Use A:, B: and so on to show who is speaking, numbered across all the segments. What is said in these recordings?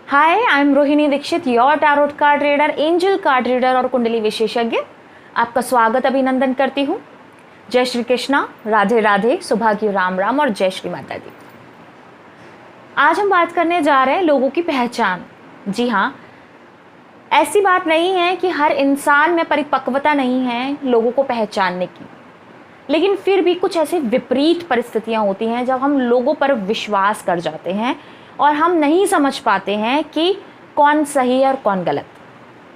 A: Hi, I am Rohini Dikshit, your tarot card reader, angel card reader और कुंडली विशेषज्ञ। आपका स्वागत अभिनंदन करती हूँ। जय श्री कृष्णा, राधे राधे, सुबह की राम राम और जय श्री माता दी। आज हम बात करने जा रहे हैं लोगों की पहचान। जी हाँ, ऐसी बात नहीं है कि हर इंसान में परिपक्वता नहीं है लोगों को पहचानने की, लेकिन फिर भी कुछ ऐसे विपरीत परिस्थितियाँ होती हैं जब हम लोगों पर विश्वास कर जाते हैं और हम नहीं समझ पाते हैं कि कौन सही है और कौन गलत।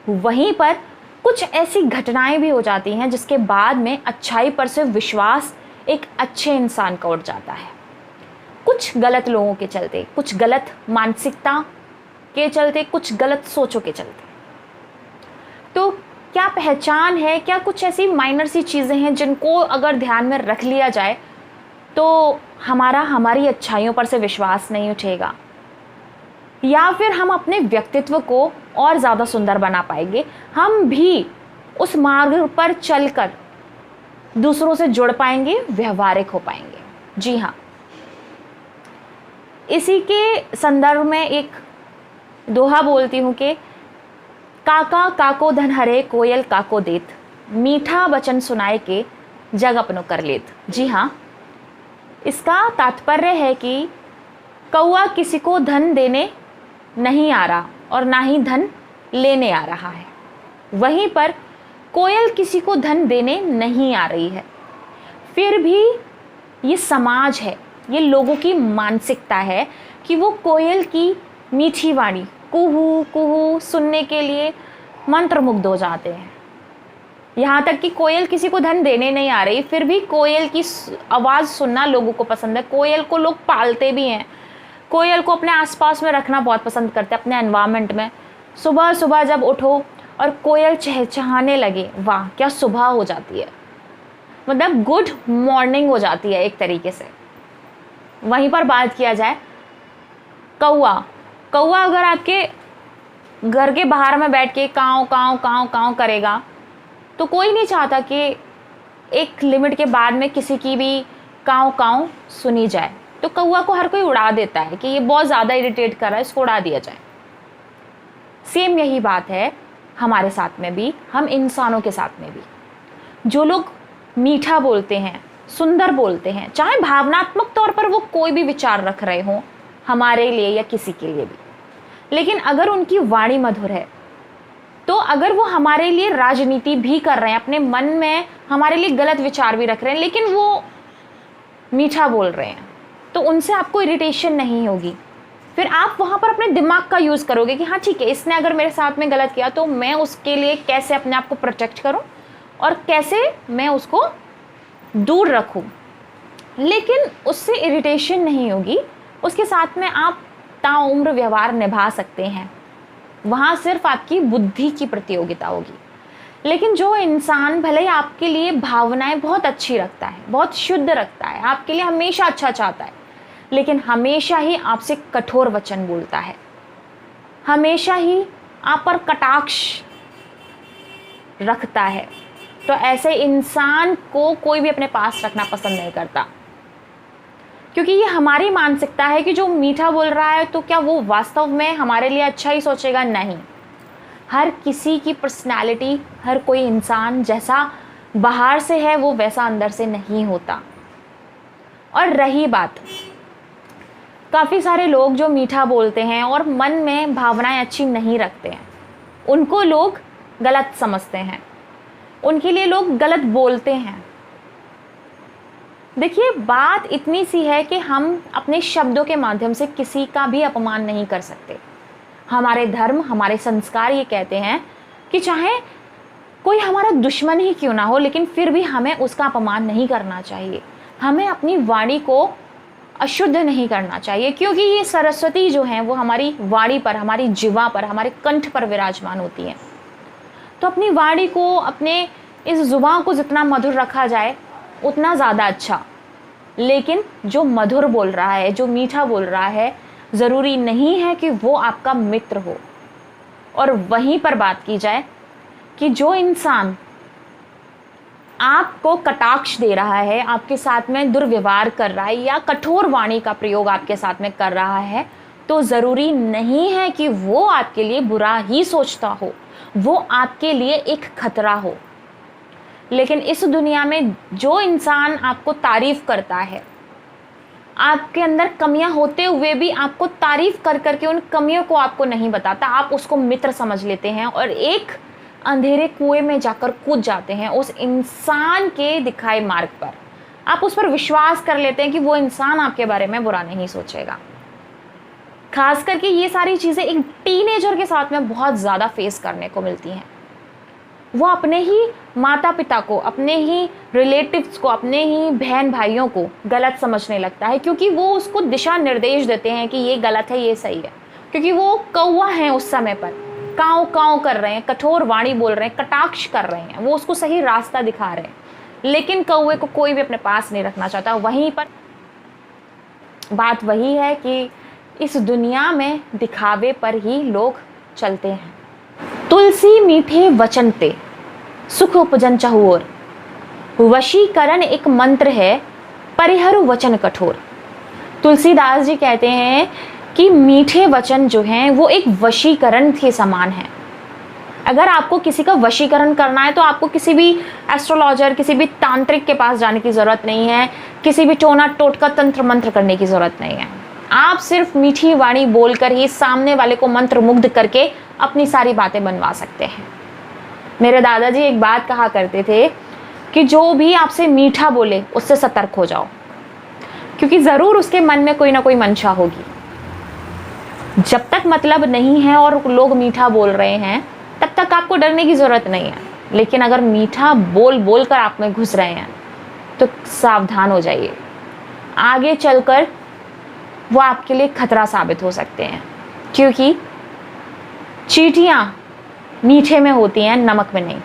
A: वहीं पर कुछ ऐसी घटनाएं भी हो जाती हैं जिसके बाद में अच्छाई पर से विश्वास एक अच्छे इंसान का उठ जाता है। कुछ गलत लोगों के चलते, कुछ गलत मानसिकता के चलते, कुछ गलत सोचों के चलते। तो क्या पहचान है? क्या कुछ ऐसी माइनर सी चीज़ें हैं जिनको अगर ध्यान में रख लिया जाए तो हमारी अच्छाइयों पर से विश्वास नहीं उठेगा, या फिर हम अपने व्यक्तित्व को और ज़्यादा सुंदर बना पाएंगे। हम भी उस मार्ग पर चलकर दूसरों से जुड़ पाएंगे, व्यवहारिक हो पाएंगे। जी हाँ, इसी के संदर्भ में एक दोहा बोलती हूँ कि काका काको धन हरे, कोयल काको देत, मीठा वचन सुनाए के जग अपनो कर लेत। जी हाँ, इसका तात्पर्य है कि कौआ किसी को धन देने नहीं आ रहा और ना ही धन लेने आ रहा है, वहीं पर कोयल किसी को धन देने नहीं आ रही है। फिर भी ये समाज है, ये लोगों की मानसिकता है कि वो कोयल की मीठी वाणी कुहू कुहू सुनने के लिए मंत्रमुग्ध हो जाते हैं। यहाँ तक कि कोयल किसी को धन देने नहीं आ रही, फिर भी कोयल की आवाज़ सुनना लोगों को पसंद है। कोयल को लोग पालते भी हैं, कोयल को अपने आसपास में रखना बहुत पसंद करते हैं, अपने एनवायरनमेंट में। सुबह सुबह जब उठो और कोयल चहचहाने लगे, वाह क्या सुबह हो जाती है, मतलब गुड मॉर्निंग हो जाती है एक तरीके से। वहीं पर बात किया जाए कौआ अगर आपके घर के बाहर में बैठ के काँव काँव काँव काँव करेगा तो कोई नहीं चाहता कि एक लिमिट के बाद में किसी की भी काँव काँव सुनी जाए। तो कौआ को हर कोई उड़ा देता है कि ये बहुत ज़्यादा इरिटेट कर रहा है, इसको उड़ा दिया जाए। सेम यही बात है हमारे साथ में भी, हम इंसानों के साथ में भी। जो लोग मीठा बोलते हैं, सुंदर बोलते हैं, चाहे भावनात्मक तौर पर वो कोई भी विचार रख रहे हों हमारे लिए या किसी के लिए भी, लेकिन अगर उनकी वाणी मधुर है, तो अगर वो हमारे लिए राजनीति भी कर रहे हैं, अपने मन में हमारे लिए गलत विचार भी रख रहे हैं, लेकिन वो मीठा बोल रहे हैं, तो उनसे आपको इरिटेशन नहीं होगी। फिर आप वहाँ पर अपने दिमाग का यूज़ करोगे कि हाँ ठीक है, इसने अगर मेरे साथ में गलत किया तो मैं उसके लिए कैसे अपने आप को प्रोटेक्ट करूँ और कैसे मैं उसको दूर रखूँ। लेकिन उससे इरिटेशन नहीं होगी, उसके साथ में आप ताउम्र व्यवहार निभा सकते हैं। वहाँ सिर्फ आपकी बुद्धि की प्रतियोगिता होगी। लेकिन जो इंसान भले ही आपके लिए भावनाएं बहुत अच्छी रखता है, बहुत शुद्ध रखता है, आपके लिए हमेशा अच्छा चाहता है, लेकिन हमेशा ही आपसे कठोर वचन बोलता है, हमेशा ही आप पर कटाक्ष रखता है, तो ऐसे इंसान को कोई भी अपने पास रखना पसंद नहीं करता। क्योंकि ये हमारी मानसिकता है कि जो मीठा बोल रहा है तो क्या वो वास्तव में हमारे लिए अच्छा ही सोचेगा? नहीं। हर किसी की पर्सनैलिटी, हर कोई इंसान जैसा बाहर से है वो वैसा अंदर से नहीं होता। और रही बात, काफ़ी सारे लोग जो मीठा बोलते हैं और मन में भावनाएं अच्छी नहीं रखते हैं, उनको लोग गलत समझते हैं, उनके लिए लोग गलत बोलते हैं। देखिए, बात इतनी सी है कि हम अपने शब्दों के माध्यम से किसी का भी अपमान नहीं कर सकते। हमारे धर्म, हमारे संस्कार ये कहते हैं कि चाहे कोई हमारा दुश्मन ही क्यों ना हो, लेकिन फिर भी हमें उसका अपमान नहीं करना चाहिए। हमें अपनी वाणी को अशुद्ध नहीं करना चाहिए, क्योंकि ये सरस्वती जो हैं वो हमारी वाणी पर, हमारी जिह्वा पर, हमारे कंठ पर विराजमान होती हैं। तो अपनी वाणी को, अपने इस जुबान को जितना मधुर रखा जाए उतना ज़्यादा अच्छा। लेकिन जो मधुर बोल रहा है, जो मीठा बोल रहा है, ज़रूरी नहीं है कि वो आपका मित्र हो। और वहीं पर बात की जाए कि जो इंसान आपको कटाक्ष दे रहा है, आपके साथ में दुर्व्यवहार कर रहा है या कठोर वाणी का प्रयोग आपके साथ में कर रहा है, तो ज़रूरी नहीं है कि वो आपके लिए बुरा ही सोचता हो, वो आपके लिए एक खतरा हो। लेकिन इस दुनिया में जो इंसान आपको तारीफ़ करता है, आपके अंदर कमियां होते हुए भी आपको तारीफ़ कर करके उन कमियों को आपको नहीं बताता, आप उसको मित्र समझ लेते हैं और एक अंधेरे कुएं में जाकर कूद जाते हैं उस इंसान के दिखाए मार्ग पर। आप उस पर विश्वास कर लेते हैं कि वो इंसान आपके बारे में बुरा नहीं सोचेगा। खास करके ये सारी चीज़ें एक टीनेजर के साथ में बहुत ज़्यादा फेस करने को मिलती हैं। वो अपने ही माता पिता को, अपने ही रिलेटिव्स को, अपने ही बहन भाइयों को गलत समझने लगता है, क्योंकि वो उसको दिशा निर्देश देते हैं कि ये गलत है, ये सही है। क्योंकि वो कौवा हैं, उस समय पर काँव काँव कर रहे हैं, कठोर वाणी बोल रहे हैं, कटाक्ष कर रहे हैं, वो उसको सही रास्ता दिखा रहे हैं। लेकिन कौवे को कोई भी अपने पास नहीं रखना चाहता। वहीं पर बात वही है कि इस दुनिया में दिखावे पर ही लोग चलते हैं। तुलसी मीठे वचन ते सुख उपजन चहुओर, वशीकरण एक मंत्र है परिहरु वचन कठोर। तुलसीदास जी कहते हैं कि मीठे वचन जो हैं वो एक वशीकरण के समान है। अगर आपको किसी का वशीकरण करना है तो आपको किसी भी एस्ट्रोलॉजर, किसी भी तांत्रिक के पास जाने की ज़रूरत नहीं है, किसी भी टोना टोटका तंत्र मंत्र करने की ज़रूरत नहीं है। आप सिर्फ मीठी वाणी बोलकर ही सामने वाले को मंत्र मुग्ध करके अपनी सारी बातें बनवा सकते हैं। मेरे दादाजी एक बात कहा करते थे कि जो भी आपसे मीठा बोले उससे सतर्क हो जाओ, क्योंकि ज़रूर उसके मन में कोई ना कोई मंशा होगी। जब तक मतलब नहीं है और लोग मीठा बोल रहे हैं तब तक आपको डरने की ज़रूरत नहीं है। लेकिन अगर मीठा बोल बोल कर आप में घुस रहे हैं तो सावधान हो जाइए, आगे चलकर वो आपके लिए खतरा साबित हो सकते हैं। क्योंकि चींटियां मीठे में होती हैं, नमक में नहीं।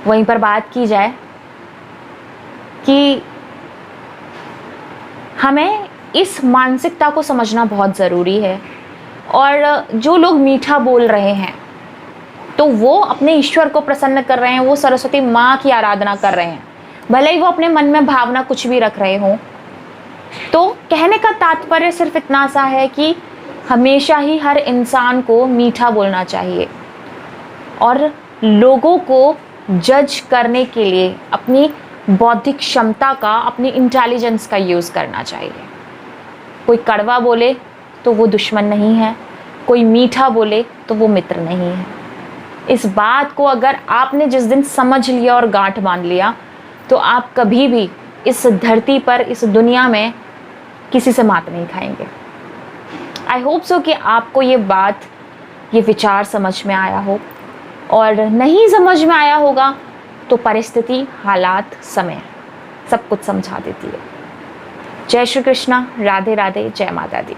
A: वहीं पर बात की जाए कि हमें इस मानसिकता को समझना बहुत ज़रूरी है, और जो लोग मीठा बोल रहे हैं तो वो अपने ईश्वर को प्रसन्न कर रहे हैं, वो सरस्वती माँ की आराधना कर रहे हैं, भले ही वो अपने मन में भावना कुछ भी रख रहे हों। तो कहने का तात्पर्य सिर्फ इतना सा है कि हमेशा ही हर इंसान को मीठा बोलना चाहिए और लोगों को जज करने के लिए अपनी बौद्धिक क्षमता का, अपनी इंटेलिजेंस का यूज़ करना चाहिए। कोई कड़वा बोले तो वो दुश्मन नहीं है, कोई मीठा बोले तो वो मित्र नहीं है। इस बात को अगर आपने जिस दिन समझ लिया और गांठ बांध लिया तो आप कभी भी इस धरती पर, इस दुनिया में किसी से मात नहीं खाएंगे। आई होप सो कि आपको ये बात, ये विचार समझ में आया हो, और नहीं समझ में आया होगा तो परिस्थिति, हालात, समय सब कुछ समझा देती है। जय श्री कृष्णा, राधे राधे, जय माता दी।